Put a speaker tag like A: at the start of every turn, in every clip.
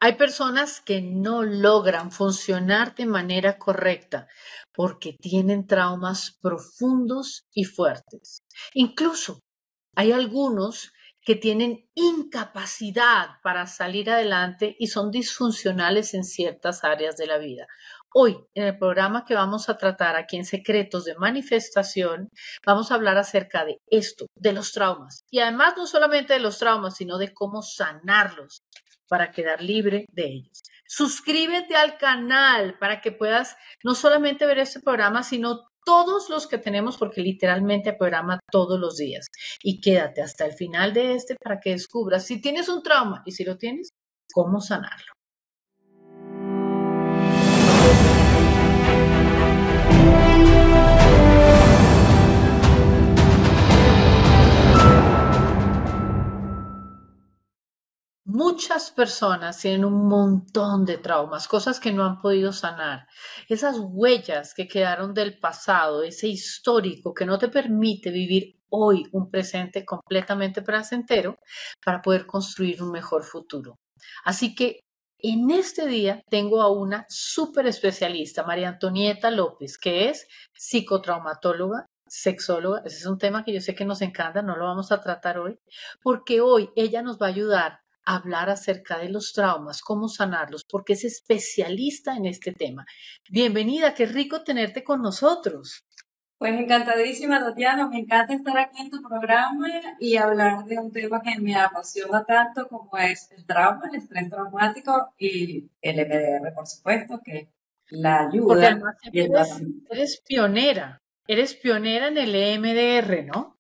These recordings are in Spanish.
A: Hay personas que no logran funcionar de manera correcta porque tienen traumas profundos y fuertes. Incluso hay algunos que tienen incapacidad para salir adelante y son disfuncionales en ciertas áreas de la vida. Hoy, en el programa que vamos a tratar aquí en Secretos de Manifestación, vamos a hablar acerca de esto, de los traumas. Y además no solamente de los traumas, sino de cómo sanarlos para quedar libre de ellos. Suscríbete al canal para que puedas no solamente ver este programa, sino todos los que tenemos, porque literalmente hay programa todos los días. Y quédate hasta el final de este para que descubras si tienes un trauma y si lo tienes, cómo sanarlo. Muchas personas tienen un montón de traumas, cosas que no han podido sanar. Esas huellas que quedaron del pasado, ese histórico que no te permite vivir hoy un presente completamente placentero para poder construir un mejor futuro. Así que en este día tengo a una súper especialista, María Antonieta López, que es psicotraumatóloga, sexóloga. Ese es un tema que yo sé que nos encanta, no lo vamos a tratar hoy, porque hoy ella nos va a ayudar hablar acerca de los traumas, cómo sanarlos, porque es especialista en este tema. Bienvenida, qué rico tenerte con nosotros.
B: Pues encantadísima, Tatiana, me encanta estar aquí en tu programa y hablar de un tema que me apasiona tanto como es el trauma, el estrés traumático y el MDR, por supuesto, que la
A: Porque
B: ayuda
A: además
B: y el tratamiento.
A: eres pionera en el EMDR, ¿no?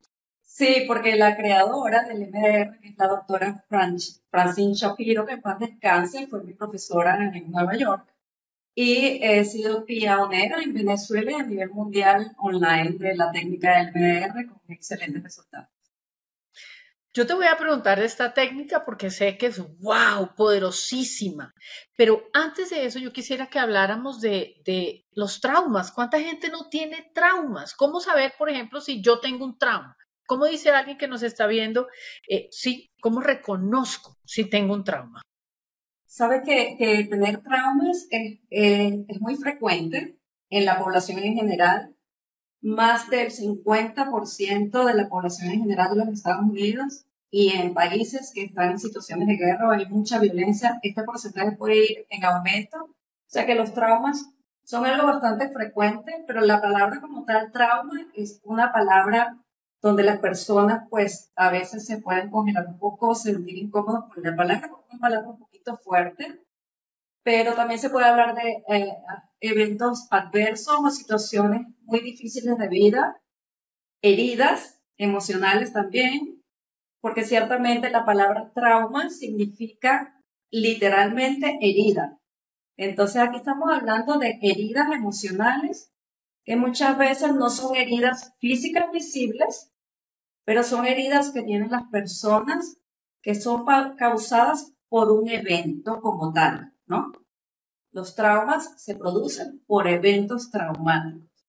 B: Sí, porque la creadora del MDR, que es la doctora Francine Shapiro, que en paz descanse, fue mi profesora en Nueva York. Y he sido pionera en Venezuela y a nivel mundial online de la técnica del MDR con excelentes resultados.
A: Yo te voy a preguntar de esta técnica porque sé que es wow, poderosísima. Pero antes de eso, yo quisiera que habláramos de los traumas. ¿Cuánta gente no tiene traumas? ¿Cómo saber, por ejemplo, si yo tengo un trauma? ¿Cómo dice alguien que nos está viendo? Sí, ¿cómo reconozco si tengo un trauma?
B: Sabe que tener traumas es muy frecuente en la población en general. Más del 50% de la población en general de los Estados Unidos y en países que están en situaciones de guerra o hay mucha violencia, este porcentaje puede ir en aumento. O sea que los traumas son algo bastante frecuente, pero la palabra como tal trauma es una palabra donde las personas pues a veces se pueden congelar un poco, sentir incómodos con la palabra, porque es una palabra un poquito fuerte, pero también se puede hablar de eventos adversos o situaciones muy difíciles de vida, heridas emocionales también, porque ciertamente la palabra trauma significa literalmente herida. Entonces aquí estamos hablando de heridas emocionales que muchas veces no son heridas físicas visibles, pero son heridas que tienen las personas que son causadas por un evento como tal, ¿no? Los traumas se producen por eventos traumáticos.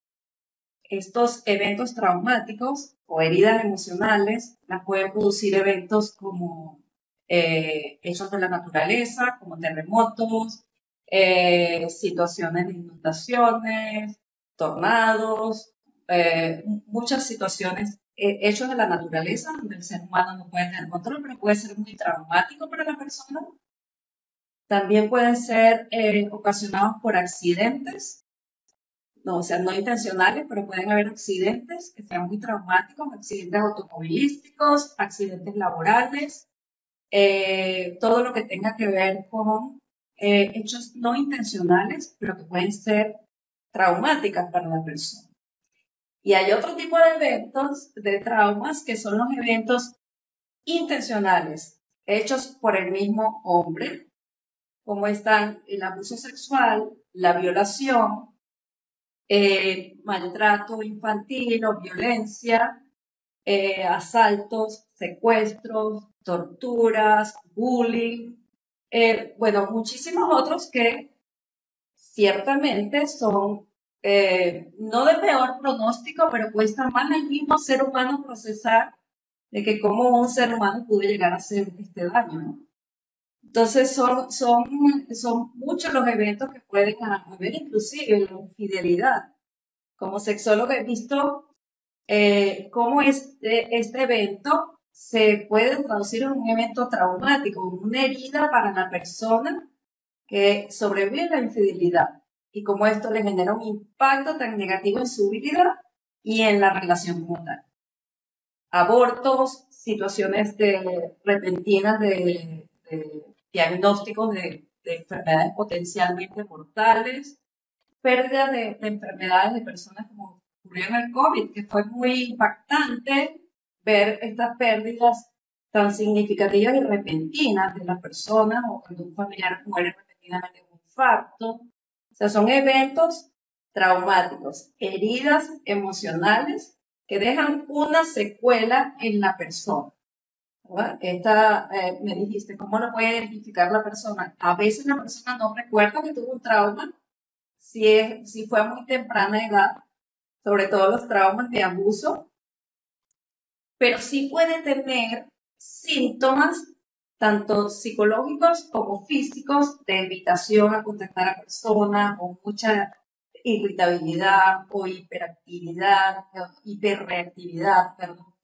B: Estos eventos traumáticos o heridas emocionales las pueden producir eventos como hechos de la naturaleza, como terremotos, situaciones de inundaciones, tornados, muchas situaciones hechos de la naturaleza donde el ser humano no puede tener control, pero puede ser muy traumático para la persona. También pueden ser ocasionados por accidentes, no, o sea, no intencionales, pero pueden haber accidentes que sean muy traumáticos, accidentes automovilísticos, accidentes laborales, todo lo que tenga que ver con hechos no intencionales, pero que pueden ser traumáticas para la persona. Y hay otro tipo de eventos, de traumas, que son los eventos intencionales, hechos por el mismo hombre, como están el abuso sexual, la violación, maltrato infantil o violencia, asaltos, secuestros, torturas, bullying, bueno, muchísimos otros que ciertamente son no de peor pronóstico, pero cuesta más al mismo ser humano procesar de que cómo un ser humano pudo llegar a hacer este daño, ¿no? Entonces son muchos los eventos que pueden haber, inclusive la infidelidad. Como sexólogo he visto cómo este evento se puede traducir en un evento traumático, una herida para la persona que sobrevive a la infidelidad y cómo esto le genera un impacto tan negativo en su vida y en la relación como tal. Abortos, situaciones repentinas de diagnósticos de enfermedades potencialmente mortales, pérdida de enfermedades de personas como ocurrió en el COVID, que fue muy impactante ver estas pérdidas tan significativas y repentinas de las personas o cuando un familiar muere repentinamente de un infarto. O sea, son eventos traumáticos, heridas emocionales que dejan una secuela en la persona. Me dijiste, ¿cómo lo puede identificar la persona? A veces la persona no recuerda que tuvo un trauma, si fue a muy temprana edad, sobre todo los traumas de abuso, pero sí puede tener síntomas tanto psicológicos como físicos de evitación a contactar a personas o mucha irritabilidad o hiperactividad, hiperreactividad, perdón.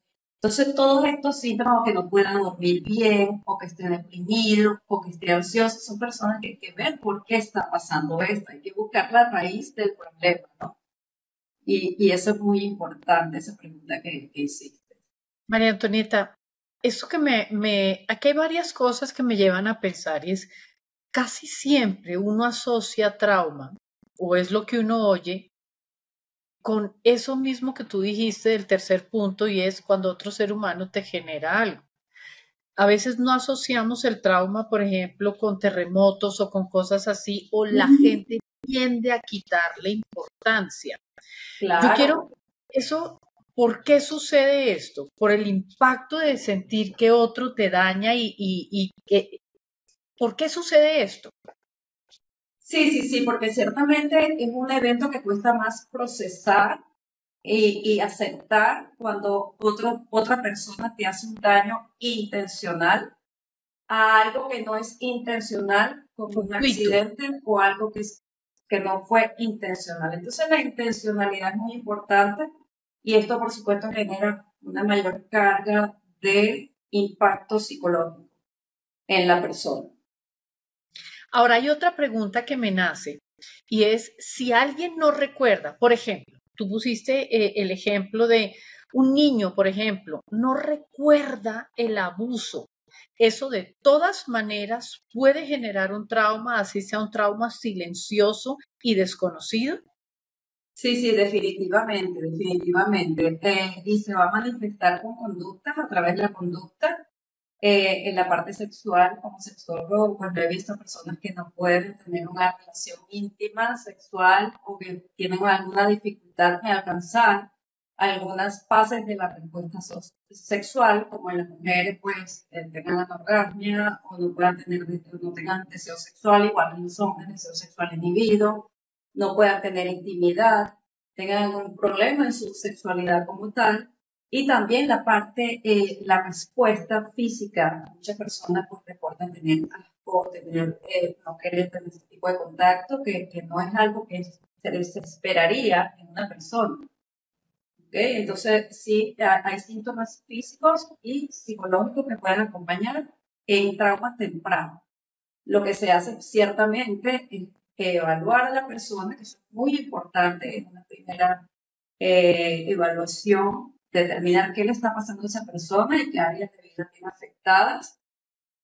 B: Entonces, todos estos síntomas, o que no puedan dormir bien, o que estén deprimidos, o que estén ansiosos, son personas que hay que ver por qué está pasando esto. Hay que buscar la raíz del problema, ¿no? Y eso es muy importante, esa pregunta que hiciste.
A: María Antonieta, esto que aquí hay varias cosas que me llevan a pensar y es casi siempre uno asocia trauma, o es lo que uno oye, con eso mismo que tú dijiste del tercer punto y es cuando otro ser humano te genera algo. A veces no asociamos el trauma, por ejemplo, con terremotos o con cosas así, o la gente tiende a quitarle importancia. Yo quiero
B: Claro.
A: eso, ¿por qué sucede esto? Por el impacto de sentir que otro te daña y que, ¿por qué sucede esto?
B: Sí, porque ciertamente es un evento que cuesta más procesar y aceptar cuando otra persona te hace un daño intencional a algo que no es intencional, como un
A: Fortuito.
B: accidente o algo que no fue intencional. Entonces la intencionalidad es muy importante y esto por supuesto genera una mayor carga de impacto psicológico en la persona.
A: Ahora hay otra pregunta que me nace y es si alguien no recuerda, por ejemplo, tú pusiste el ejemplo de un niño, por ejemplo, no recuerda el abuso. Eso de todas maneras puede generar un trauma, así sea un trauma silencioso y desconocido.
B: Sí, definitivamente. Y se va a manifestar con conductas a través de la conducta. En la parte sexual, como sexólogo, pues he visto personas que no pueden tener una relación íntima sexual o que tienen alguna dificultad en alcanzar algunas fases de la respuesta sexual, como en las mujeres, pues tengan anorgasmia o no tengan deseo sexual, igual en los hombres, deseo sexual inhibido, no puedan tener intimidad, tengan algún problema en su sexualidad como tal. Y también la respuesta física. Muchas personas pues, reportan tener asco, no querer tener este tipo de contacto, que no es algo que se les esperaría en una persona. ¿Okay? Entonces, sí, hay síntomas físicos y psicológicos que pueden acompañar en traumas tempranos. Lo que se hace ciertamente es evaluar a la persona, que es muy importante en una primera evaluación, determinar qué le está pasando a esa persona y qué áreas de vida tiene afectadas.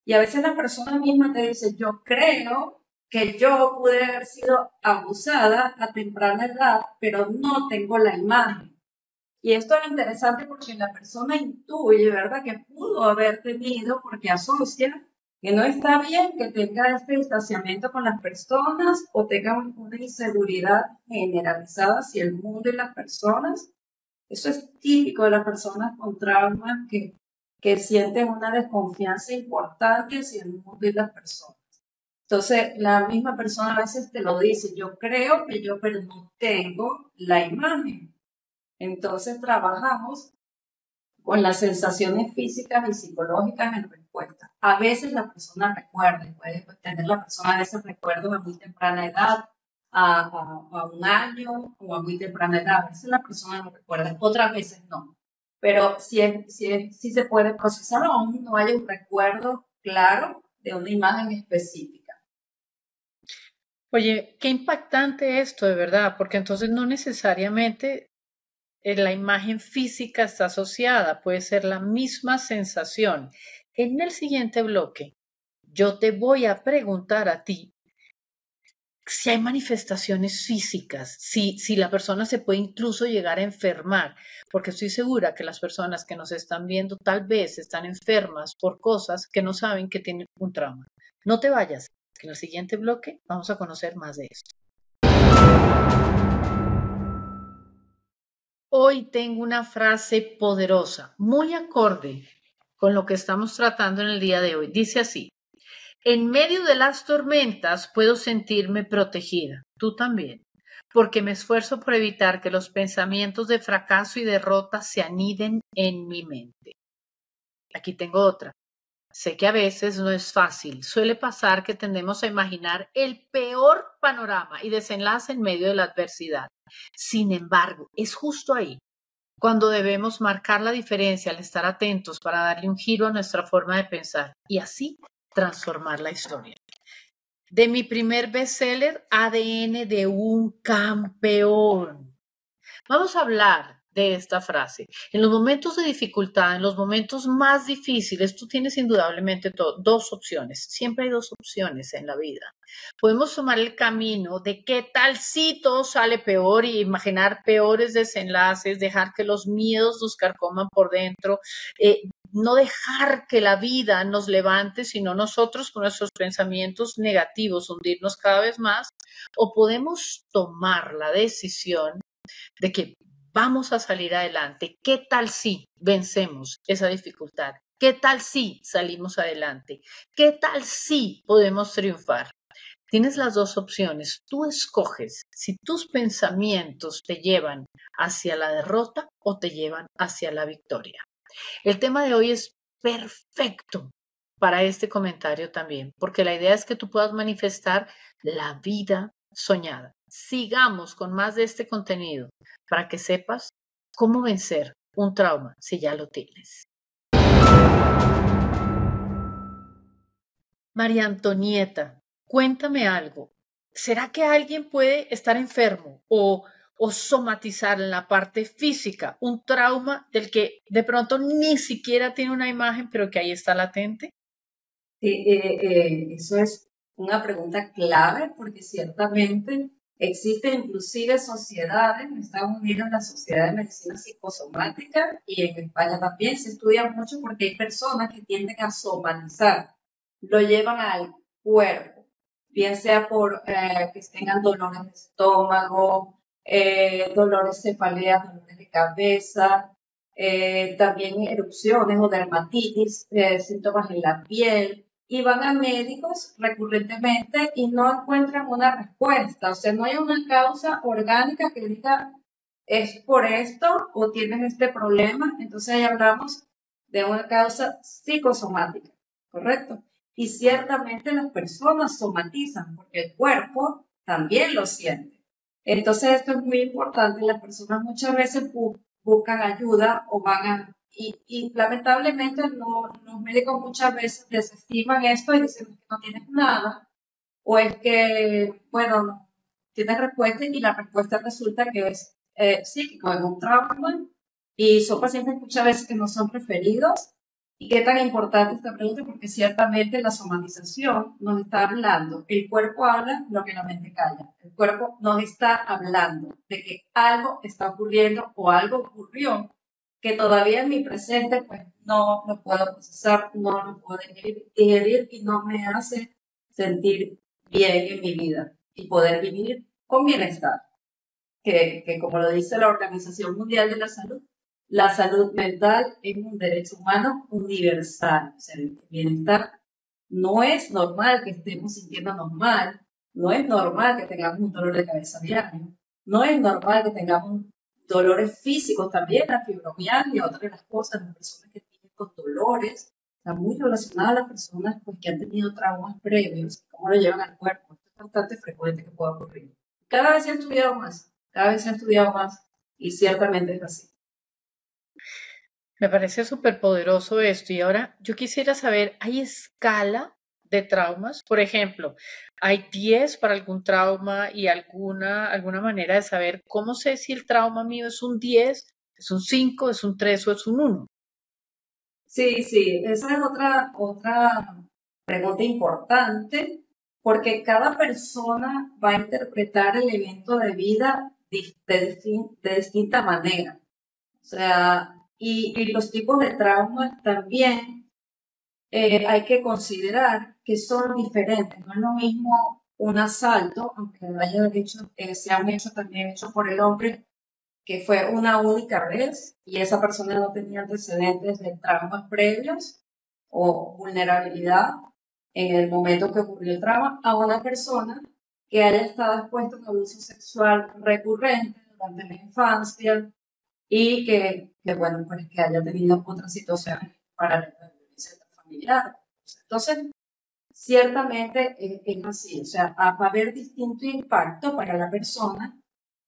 B: Y a veces la persona misma te dice, yo creo que yo pude haber sido abusada a temprana edad, pero no tengo la imagen. Y esto es interesante porque la persona intuye, ¿verdad?, que pudo haber tenido, porque asocia que no está bien que tenga este distanciamiento con las personas o tenga una inseguridad generalizada hacia el mundo y las personas. Eso es típico de las personas con traumas que sienten una desconfianza importante hacia el mundo y las personas. Entonces, la misma persona a veces te lo dice, yo creo que yo, pero no tengo la imagen. Entonces, trabajamos con las sensaciones físicas y psicológicas en respuesta respuesta. A veces la persona recuerda, y puede tener la persona a veces recuerdos a muy temprana edad, a un año o a muy temprana edad. A veces la persona no recuerda, otras veces no. Pero sí se puede procesar, aún no hay un recuerdo claro de una imagen específica.
A: Oye, qué impactante esto, de verdad, porque entonces no necesariamente la imagen física está asociada, puede ser la misma sensación. En el siguiente bloque, yo te voy a preguntar a ti si hay manifestaciones físicas, si la persona se puede incluso llegar a enfermar, porque estoy segura que las personas que nos están viendo tal vez están enfermas por cosas que no saben que tienen un trauma. No te vayas, que en el siguiente bloque vamos a conocer más de esto. Hoy tengo una frase poderosa, muy acorde con lo que estamos tratando en el día de hoy. Dice así: en medio de las tormentas puedo sentirme protegida, tú también, porque me esfuerzo por evitar que los pensamientos de fracaso y derrota se aniden en mi mente. Aquí tengo otra. Sé que a veces no es fácil. Suele pasar que tendemos a imaginar el peor panorama y desenlace en medio de la adversidad. Sin embargo, es justo ahí cuando debemos marcar la diferencia al estar atentos para darle un giro a nuestra forma de pensar y así transformar la historia. De mi primer bestseller, ADN de un campeón. Vamos a hablar de esta frase. En los momentos de dificultad, en los momentos más difíciles, tú tienes indudablemente dos opciones. Siempre hay dos opciones en la vida. Podemos tomar el camino de qué tal si todo sale peor y imaginar peores desenlaces, dejar que los miedos nos carcoman por dentro, no dejar que la vida nos levante, sino nosotros con nuestros pensamientos negativos hundirnos cada vez más, o podemos tomar la decisión de que vamos a salir adelante. ¿Qué tal si vencemos esa dificultad? ¿Qué tal si salimos adelante? ¿Qué tal si podemos triunfar? Tienes las dos opciones. Tú escoges si tus pensamientos te llevan hacia la derrota o te llevan hacia la victoria. El tema de hoy es perfecto para este comentario también, porque la idea es que tú puedas manifestar la vida soñada. Sigamos con más de este contenido para que sepas cómo vencer un trauma si ya lo tienes. María Antonieta, cuéntame algo. ¿Será que alguien puede estar enfermo o somatizar en la parte física un trauma del que de pronto ni siquiera tiene una imagen, pero que ahí está latente?
B: Sí, eso es una pregunta clave porque ciertamente existen inclusive sociedades, en Estados Unidos la Sociedad de Medicina Psicosomática y en España también se estudia mucho porque hay personas que tienden a somatizar, lo llevan al cuerpo, bien sea por que tengan dolores de estómago, dolores cefaleas, dolores de cabeza, también erupciones o dermatitis, síntomas en la piel, y van a médicos recurrentemente y no encuentran una respuesta. O sea, no hay una causa orgánica que diga es por esto o tienes este problema. Entonces ahí hablamos de una causa psicosomática, ¿correcto? Y ciertamente las personas somatizan porque el cuerpo también lo siente. Entonces esto es muy importante. Las personas muchas veces buscan ayuda o van a y lamentablemente los médicos muchas veces desestiman esto y dicen que no tienes nada, o es que, bueno, no tienes respuesta y la respuesta resulta que es psíquico, es un trauma, y son pacientes muchas veces que no son referidos. ¿Y qué tan importante esta pregunta? Porque ciertamente la somatización nos está hablando, el cuerpo habla lo que la mente calla, el cuerpo nos está hablando de que algo está ocurriendo o algo ocurrió que todavía en mi presente pues no lo puedo procesar, no lo puedo digerir y no me hace sentir bien en mi vida y poder vivir con bienestar. Que como lo dice la Organización Mundial de la salud mental es un derecho humano universal. O sea, el bienestar no es normal que estemos sintiéndonos mal, no es normal que tengamos un dolor de cabeza diario, no es normal que tengamos dolores físicos también, la fibromialgia, otra de las cosas, las personas que tienen con dolores, está muy relacionada a las personas pues, que han tenido traumas previos, cómo lo llevan al cuerpo. Esto es bastante frecuente que pueda ocurrir. Cada vez se ha estudiado más, cada vez se ha estudiado más y ciertamente es así.
A: Me parece súper poderoso esto. Y ahora yo quisiera saber, ¿hay escala de traumas? Por ejemplo, ¿hay 10 para algún trauma y alguna manera de saber cómo sé si el trauma mío es un 10, es un 5, es un 3 o es un 1?
B: Sí, sí, esa es otra pregunta importante, porque cada persona va a interpretar el evento de vida de distinta manera. O sea, y los tipos de traumas también hay que considerar que son diferentes. No es lo mismo un asalto, aunque sea un hecho también hecho por el hombre, que fue una única vez y esa persona no tenía antecedentes de traumas previos o vulnerabilidad en el momento que ocurrió el trauma, a una persona que haya estado expuesta a un abuso sexual recurrente durante la infancia y bueno, pues que haya tenido otras situaciones paralelas de violencia familiar. Entonces, ciertamente es así, o sea, va a haber distinto impacto para la persona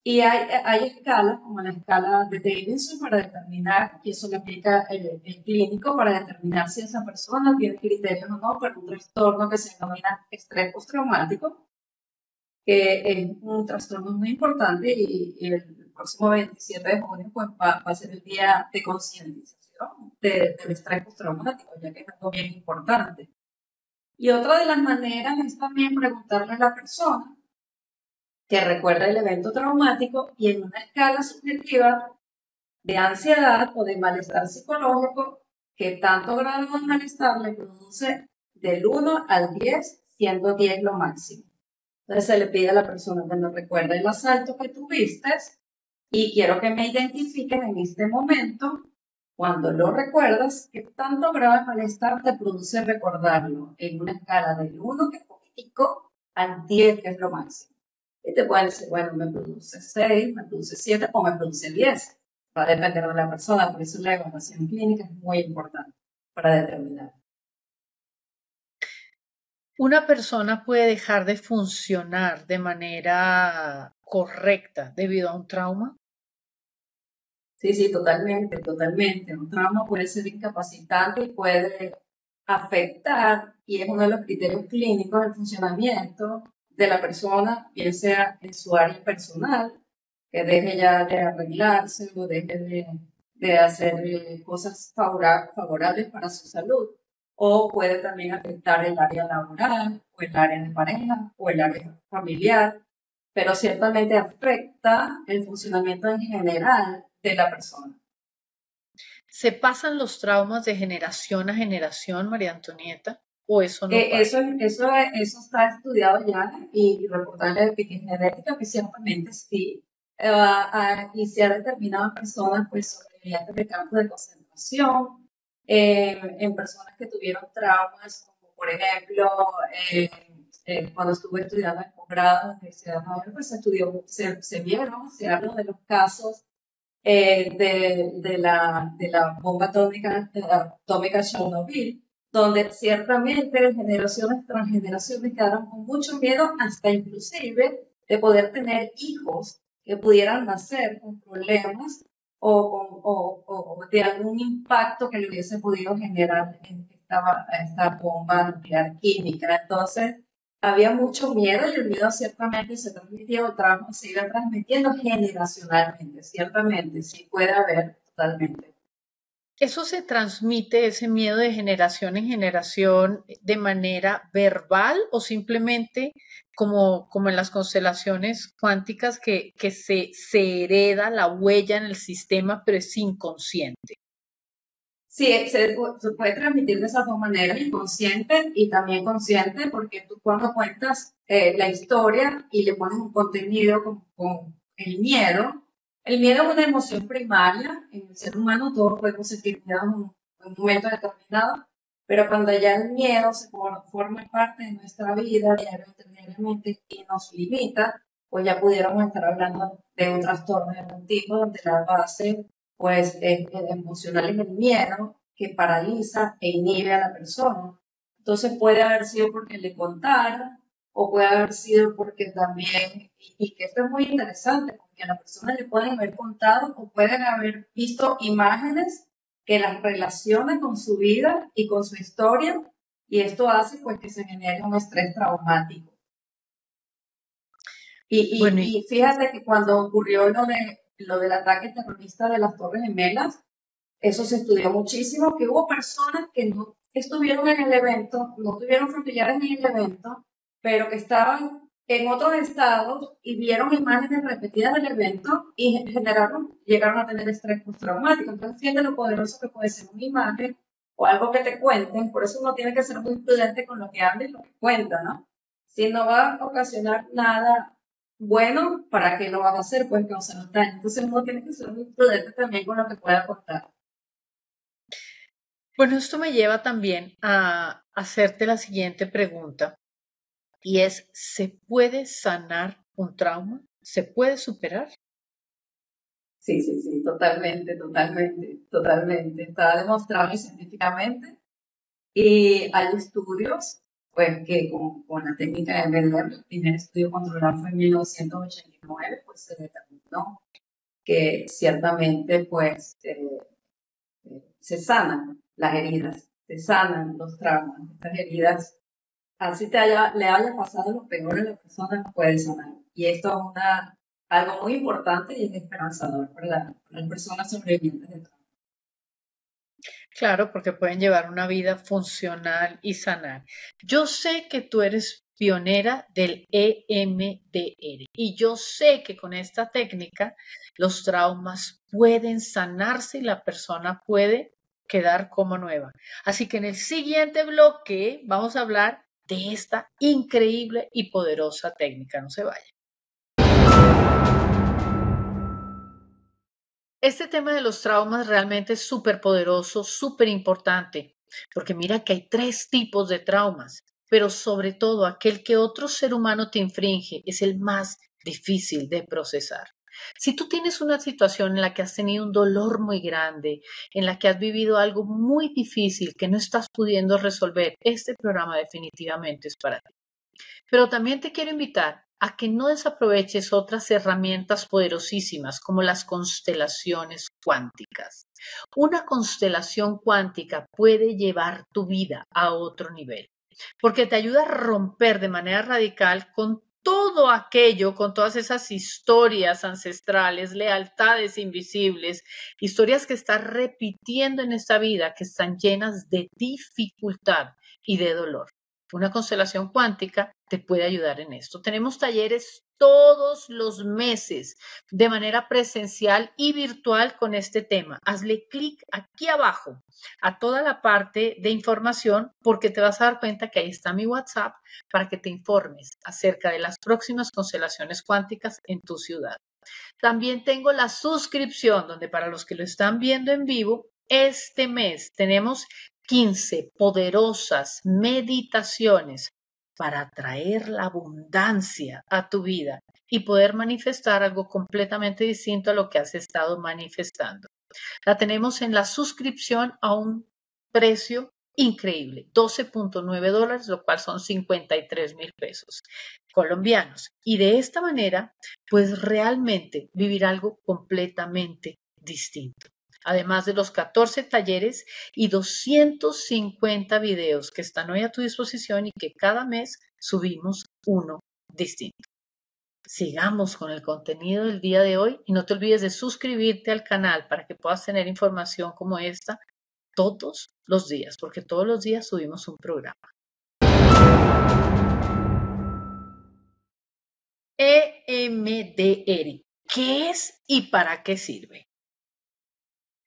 B: y hay escalas, como la escala de Davidson, para determinar, y eso lo aplica el clínico, para determinar si esa persona tiene criterios o no para un trastorno que se denomina estrés postraumático, que es un trastorno muy importante y el próximo 27 de junio pues, va a ser el día de concientización del estrés postraumático, ya que es algo bien importante. Y otra de las maneras es también preguntarle a la persona que recuerda el evento traumático y en una escala subjetiva de ansiedad o de malestar psicológico, que tanto grado de malestar le produce del 1 al 10, siendo 10 lo máximo. Entonces se le pide a la persona cuando recuerda el asalto que tuviste y quiero que me identifiquen en este momento, cuando lo recuerdas, qué tanto grado de malestar te produce recordarlo en una escala del 1, que es poquitico, al 10, que es lo máximo. Y te pueden decir, bueno, me produce 6, me produce 7 o me produce 10. Va a depender de la persona, por eso la evaluación clínica es muy importante para determinar.
A: ¿Una persona puede dejar de funcionar de manera correcta debido a un trauma?
B: Sí, sí, totalmente, totalmente. Un trauma puede ser incapacitante y puede afectar, y es uno de los criterios clínicos del funcionamiento de la persona, bien sea en su área personal, que deje ya de arreglarse o deje de hacer cosas favorables para su salud, o puede también afectar el área laboral, o el área de pareja, o el área familiar, pero ciertamente afecta el funcionamiento en general de la persona.
A: ¿Se pasan los traumas de generación a generación, María Antonieta? ¿O eso no pasa?
B: Eso está estudiado ya y reportaje de epigenética que ciertamente sí. Y se ha determinado en personas pues, sobrevivientes de campos de concentración, en personas que tuvieron traumas, como por ejemplo, cuando estuve estudiando el posgrado en la Universidad de Nueva York, pues se habló de los casos de la bomba atómica Chernobyl, donde ciertamente generaciones tras generaciones quedaron con mucho miedo, hasta inclusive de poder tener hijos que pudieran nacer con problemas o de algún impacto que le hubiese podido generar esta bomba nuclear química. Entonces, había mucho miedo y el miedo ciertamente se transmitía o se iba transmitiendo generacionalmente, ciertamente, sí puede haber totalmente.
A: ¿Eso se transmite, ese miedo de generación en generación, de manera verbal o simplemente como en las constelaciones cuánticas que se hereda la huella en el sistema, pero es inconsciente?
B: Sí, se puede transmitir de esas dos maneras, inconsciente y también consciente, porque tú cuando cuentas la historia y le pones un contenido con el miedo es una emoción primaria en el ser humano, todos podemos sentir miedo en un momento determinado, pero cuando ya el miedo forma parte de nuestra vida diariamente y nos limita, pues ya pudiéramos estar hablando de un trastorno de algún tipo donde la base pues emocional es el miedo, que paraliza e inhibe a la persona. Entonces puede haber sido porque le contaron, o puede haber sido porque también, y que esto es muy interesante, porque a la persona le pueden haber contado o pueden haber visto imágenes que las relacionan con su vida y con su historia, y esto hace pues que se genere un estrés traumático.
A: Bueno,
B: Y fíjate que cuando ocurrió lo del ataque terrorista de las Torres Gemelas, eso se estudió muchísimo, que hubo personas que no estuvieron en el evento, no tuvieron familiares en el evento, pero que estaban en otros estados y vieron imágenes repetidas del evento y llegaron a tener estrés postraumático. Entonces, fíjate lo poderoso que puede ser una imagen o algo que te cuenten. Por eso uno tiene que ser muy prudente con lo que habla y lo que cuenta, ¿no? Si no va a ocasionar nada bueno, ¿para qué lo vas a hacer? Puede causar daño. Entonces, uno tiene que ser muy prudente también con lo que pueda contar.
A: bueno, esto me lleva también a hacerte la siguiente pregunta y es, ¿se puede sanar un trauma? ¿Se puede superar?
B: Sí, sí, sí, totalmente, totalmente, totalmente. Está demostrado científicamente y hay estudios, pues, que con la técnica de MDR, el primer estudio controlado fue en 1989, pues se determinó que ciertamente, pues, se sanan las heridas, se sanan los traumas, estas heridas, así le haya pasado lo peor a la persona, puede sanar. Y esto es algo muy importante y es esperanzador para las personas sobrevivientes de trauma.
A: Claro, porque pueden llevar una vida funcional y sanar. Yo sé que tú eres pionera del EMDR y yo sé que con esta técnica los traumas pueden sanarse y la persona puede quedar como nueva. Así que en el siguiente bloque vamos a hablar de esta increíble y poderosa técnica. No se vaya. Este tema de los traumas realmente es súper poderoso, súper importante, porque mira que hay tres tipos de traumas, pero sobre todo aquel que otro ser humano te infringe es el más difícil de procesar. Si tú tienes una situación en la que has tenido un dolor muy grande, en la que has vivido algo muy difícil que no estás pudiendo resolver, este programa definitivamente es para ti. Pero también te quiero invitar a que no desaproveches otras herramientas poderosísimas como las constelaciones cuánticas. Una constelación cuántica puede llevar tu vida a otro nivel, porque te ayuda a romper de manera radical con todo aquello, con todas esas historias ancestrales, lealtades invisibles, historias que estás repitiendo en esta vida, que están llenas de dificultad y de dolor. Una constelación cuántica te puede ayudar en esto. Tenemos talleres todos los meses de manera presencial y virtual con este tema. Hazle clic aquí abajo a toda la parte de información porque te vas a dar cuenta que ahí está mi WhatsApp para que te informes acerca de las próximas constelaciones cuánticas en tu ciudad. También tengo la suscripción donde para los que lo están viendo en vivo, este mes tenemos 15 poderosas meditaciones para atraer la abundancia a tu vida y poder manifestar algo completamente distinto a lo que has estado manifestando. La tenemos en la suscripción a un precio increíble, $12.9, lo cual son 53,000 pesos colombianos. Y de esta manera, pues realmente vivir algo completamente distinto. Además de los 14 talleres y 250 videos que están hoy a tu disposición y que cada mes subimos uno distinto. Sigamos con el contenido del día de hoy y no te olvides de suscribirte al canal para que puedas tener información como esta todos los días, porque todos los días subimos un programa. EMDR, ¿qué es y para qué sirve?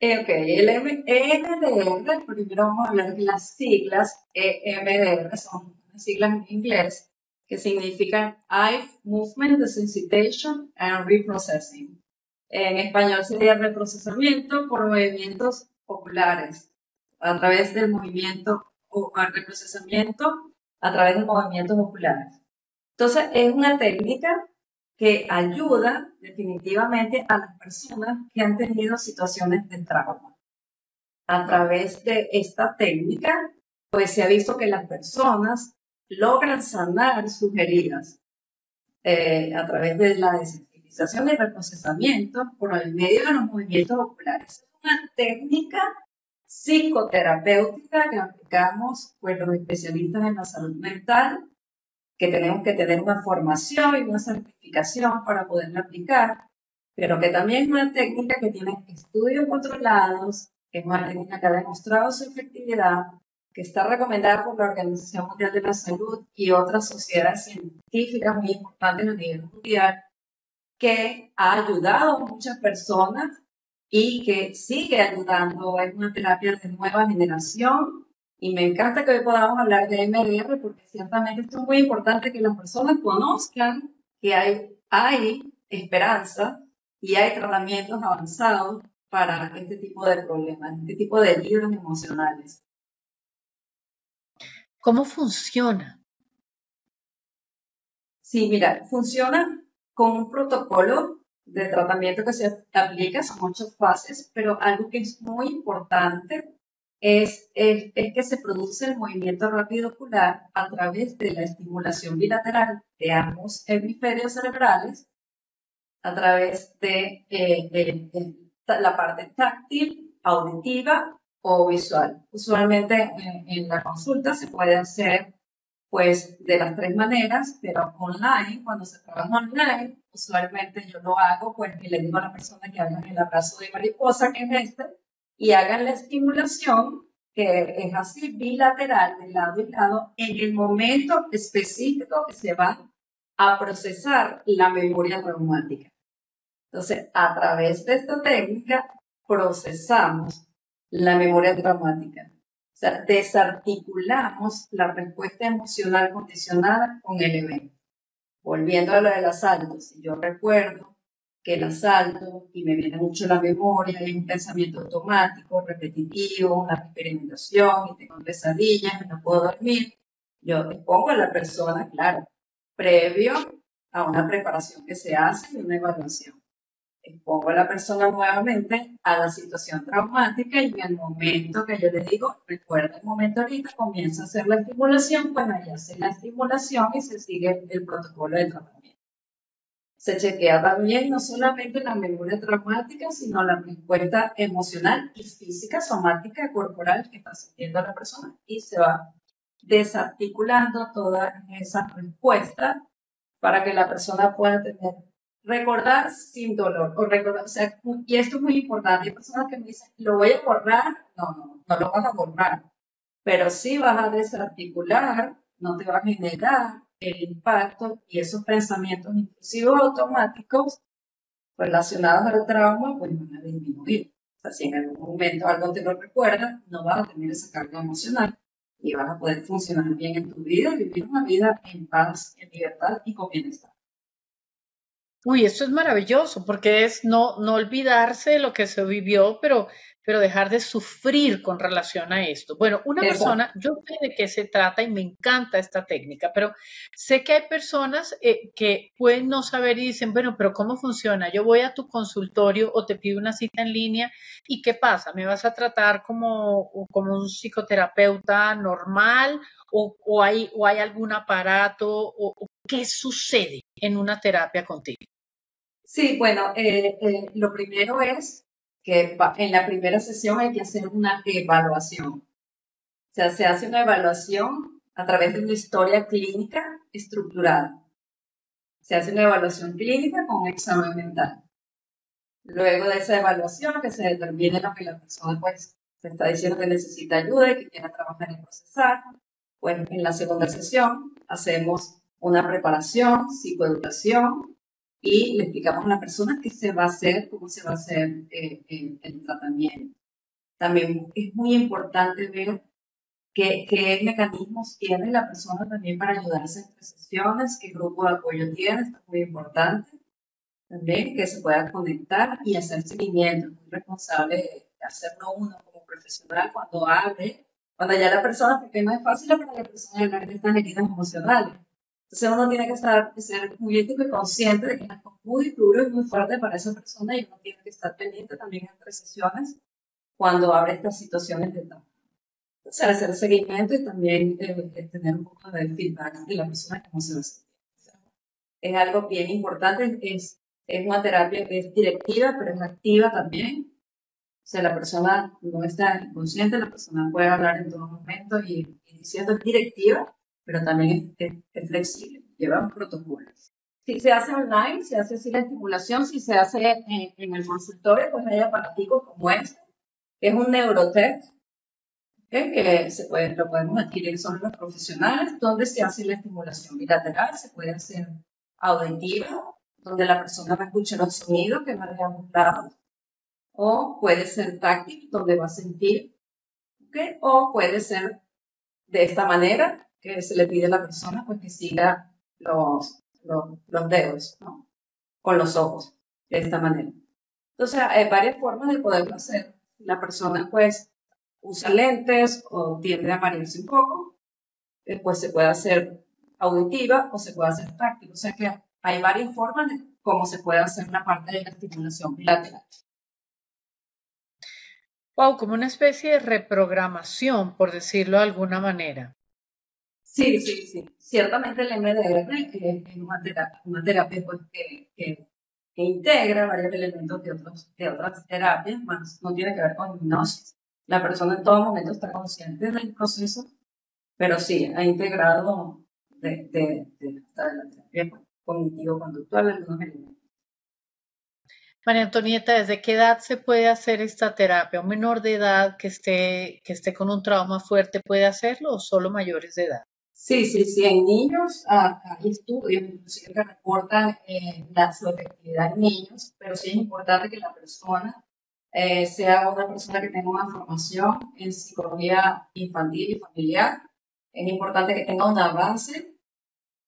B: Ok, el EMDR, primero vamos a hablar de las siglas. EMDR son unas siglas en inglés que significan Eye Movement Desensitization and Reprocessing. En español sería reprocesamiento por movimientos oculares, a través del movimiento o reprocesamiento a través de movimientos oculares. Entonces, es una técnica que ayuda definitivamente a las personas que han tenido situaciones de trauma. a través de esta técnica, pues se ha visto que las personas logran sanar sus heridas a través de la desensibilización y reprocesamiento por el medio de los movimientos oculares. Es una técnica psicoterapéutica que aplicamos pues, los especialistas en la salud mental, que tenemos que tener una formación y una certificación para poderla aplicar, pero que también es una técnica que tiene estudios controlados, que es una técnica que ha demostrado su efectividad, que está recomendada por la Organización Mundial de la Salud y otras sociedades científicas muy importantes a nivel mundial, que ha ayudado a muchas personas y que sigue ayudando. Es una terapia de nueva generación y me encanta que hoy podamos hablar de MDR porque ciertamente esto es muy importante que las personas conozcan que hay esperanza y hay tratamientos avanzados para este tipo de problemas, este tipo de heridas emocionales.
A: ¿Cómo funciona?
B: Sí, mira, funciona con un protocolo de tratamiento que se aplica, son 8 fases, pero algo que es muy importante es que se produce el movimiento rápido ocular a través de la estimulación bilateral de ambos hemisferios cerebrales, a través de la parte táctil, auditiva o visual. Usualmente en la consulta se puede hacer pues de las 3 maneras, pero online, cuando se trabaja online, usualmente yo lo hago, pues y le digo a la persona que hagan el abrazo de mariposa, que es este, y hagan la estimulación, que es así bilateral, de lado y lado, en el momento específico que se va a procesar la memoria traumática. Entonces, a través de esta técnica, procesamos la memoria traumática. O sea, desarticulamos la respuesta emocional condicionada con el evento. Volviendo a lo del asalto, si yo recuerdo que el asalto, y me viene mucho la memoria, hay un pensamiento automático, repetitivo, una experimentación, y tengo pesadillas, y no puedo dormir, yo expongo a la persona, claro, previo a una preparación que se hace y una evaluación. Expongo a la persona nuevamente a la situación traumática y en el momento que yo le digo, recuerda el momento ahorita, comienza a hacer la estimulación, pues ahí hace la estimulación y se sigue el protocolo de tratamiento. Se chequea también no solamente la memoria traumática, sino la respuesta emocional y física, somática, corporal que está sintiendo la persona y se va desarticulando toda esa respuesta para que la persona pueda tener recordar sin dolor, o recordar, o sea, y esto es muy importante, hay personas que me dicen, lo voy a borrar, no lo vas a borrar, pero sí vas a desarticular, no te va a generar el impacto y esos pensamientos intrusivos automáticos relacionados al trauma, pues van a disminuir. O sea, si en algún momento algo te lo recuerda, no vas a tener esa carga emocional y vas a poder funcionar bien en tu vida y vivir una vida en paz, en libertad y con bienestar.
A: Uy, esto es maravilloso porque es no olvidarse de lo que se vivió, pero dejar de sufrir con relación a esto. Bueno, una
B: Exacto.
A: persona, yo sé de qué se trata y me encanta esta técnica, pero sé que hay personas que pueden no saber y dicen, bueno, pero ¿cómo funciona? Yo voy a tu consultorio o te pido una cita en línea y ¿qué pasa? ¿Me vas a tratar como un psicoterapeuta normal o hay algún aparato o qué sucede en una terapia contigo?
B: Sí, bueno, lo primero es que en la primera sesión hay que hacer una evaluación. O sea, se hace una evaluación a través de una historia clínica estructurada. Se hace una evaluación clínica con un examen mental. Luego de esa evaluación, que se determine lo que la persona pues te está diciendo que necesita ayuda y que quiera trabajar y procesar, pues en la segunda sesión hacemos una preparación, psicoeducación, y le explicamos a la persona qué se va a hacer, cómo se va a hacer el tratamiento. También es muy importante ver qué mecanismos tiene la persona también para ayudarse entre sesiones, qué grupo de apoyo tiene, esto es muy importante. También que se pueda conectar y hacer seguimiento. Es muy responsable de hacerlo uno como profesional cuando hable, cuando ya la persona, porque no es fácil para la persona hablar de estas heridas emocionales. Entonces uno tiene que ser muy ético y consciente de que es muy duro y muy fuerte para esa persona y uno tiene que estar pendiente también entre sesiones cuando abre estas situaciones de trauma. Entonces, hacer seguimiento y también tener un poco de feedback de la persona cómo se va a sentir. Es algo bien importante, es una terapia que es directiva, pero es activa también. O sea, la persona no está inconsciente, la persona puede hablar en todo momento y diciendo es directiva, pero también es flexible, lleva un protocolo. Si se hace online, se hace así la estimulación, si se hace en el consultorio, pues hay aparaticos como este, que es un neurotech, que lo podemos adquirir solo los profesionales, donde se hace la estimulación bilateral, se puede hacer auditiva, donde la persona va a escuchar los sonidos que van de ambos lados, o puede ser táctil, donde va a sentir, ¿okay? O puede ser de esta manera, que se le pide a la persona pues que siga los dedos, ¿no? Con los ojos, de esta manera. Entonces, hay varias formas de poderlo hacer. La persona pues usa lentes o tiende a marearse un poco, después se puede hacer auditiva o se puede hacer táctil. O sea que hay varias formas de cómo se puede hacer la parte de la estimulación bilateral.
A: Wow, como una especie de reprogramación, por decirlo de alguna manera.
B: Sí, sí, sí. Ciertamente el MDR es una terapia pues, que integra varios elementos de otras terapias, más no tiene que ver con hipnosis. La persona en todo momento está consciente del proceso, pero sí, ha integrado hasta de la terapia pues, cognitivo-conductual algunos elementos.
A: María Antonieta, ¿desde qué edad se puede hacer esta terapia? ¿Un menor de edad que esté con un trauma fuerte puede hacerlo o solo mayores de edad?
B: Sí, sí, sí. En niños hay estudios inclusive que reportan su efectividad en niños, pero sí es importante que la persona sea una persona que tenga una formación en psicología infantil y familiar. Es importante que tenga una base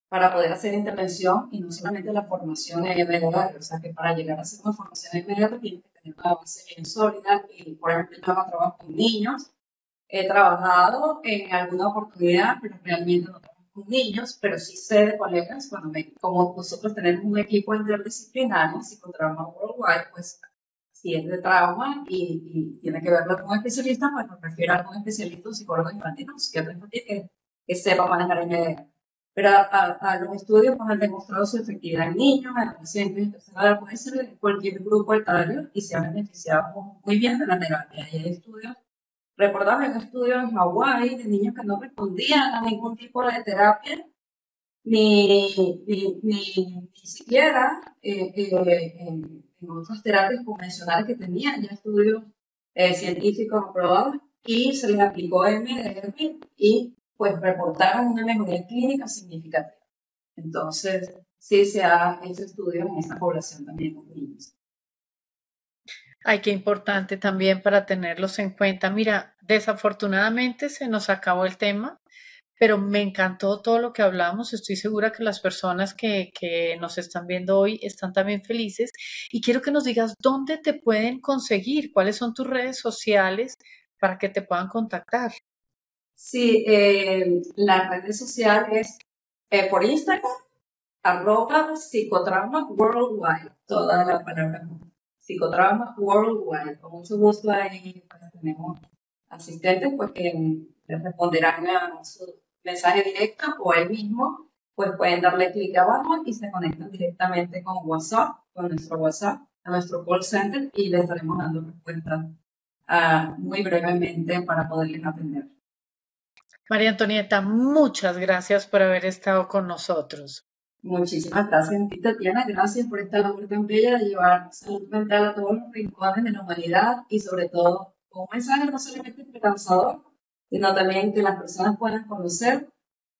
B: para poder hacer intervención y no solamente la formación en MDR. O sea, que para llegar a hacer una formación en MDR tiene que tener una base bien sólida. Y, por ejemplo, yo no trabajo con niños. He trabajado en alguna oportunidad, pero realmente no trabajo con niños, pero sí sé de colegas, como nosotros tenemos un equipo interdisciplinario, Psicotrauma Worldwide, pues si es de trauma y tiene que verlo con un especialista, pues me refiero a algún especialista, un psicólogo infantil, un psiquiatra infantil que sepa manejar el MDR. Pero a los estudios pues, han demostrado su efectividad en niños, en adolescentes, entonces ahora puede ser de cualquier grupo etario y se han beneficiado muy bien de la terapia. Y hay estudios reportados en estudios en Hawái de niños que no respondían a ningún tipo de terapia, ni siquiera en otras terapias convencionales que tenían ya estudios científicos aprobados y se les aplicó MDR y pues reportaron una mejoría clínica significativa. Entonces, sí se ha hecho estudios en esta población también con niños.
A: Ay, qué importante también para tenerlos en cuenta. Mira, desafortunadamente se nos acabó el tema, pero me encantó todo lo que hablamos. Estoy segura que las personas que nos están viendo hoy están también felices. Y quiero que nos digas dónde te pueden conseguir, cuáles son tus redes sociales para que te puedan contactar.
B: Sí, la red social es por Instagram, @psicotrauma worldwide, toda la palabra psicotrauma worldwide. Con mucho gusto ahí pues, tenemos asistentes pues, que les responderán a su mensaje directo o ahí mismo pues pueden darle clic abajo y se conectan directamente con WhatsApp, con nuestro WhatsApp, a nuestro call center y les estaremos dando respuestas muy brevemente para poderles atender.
A: María Antonieta, muchas gracias por haber estado con nosotros.
B: Muchísimas gracias, Tatiana. Gracias por esta labor tan bella de llevar salud mental a todos los rincones de la humanidad y sobre todo con un mensaje no solamente esperanzador, sino también que las personas puedan conocer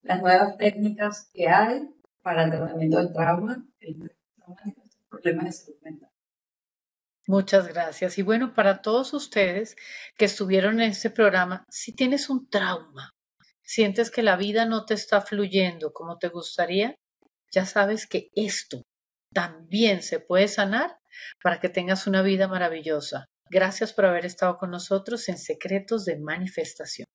B: las nuevas técnicas que hay para el tratamiento del trauma, el problemas de salud mental.
A: Muchas gracias. Y bueno, para todos ustedes que estuvieron en este programa, si tienes un trauma, sientes que la vida no te está fluyendo como te gustaría, ya sabes que esto también se puede sanar para que tengas una vida maravillosa. Gracias por haber estado con nosotros en Secretos de Manifestación.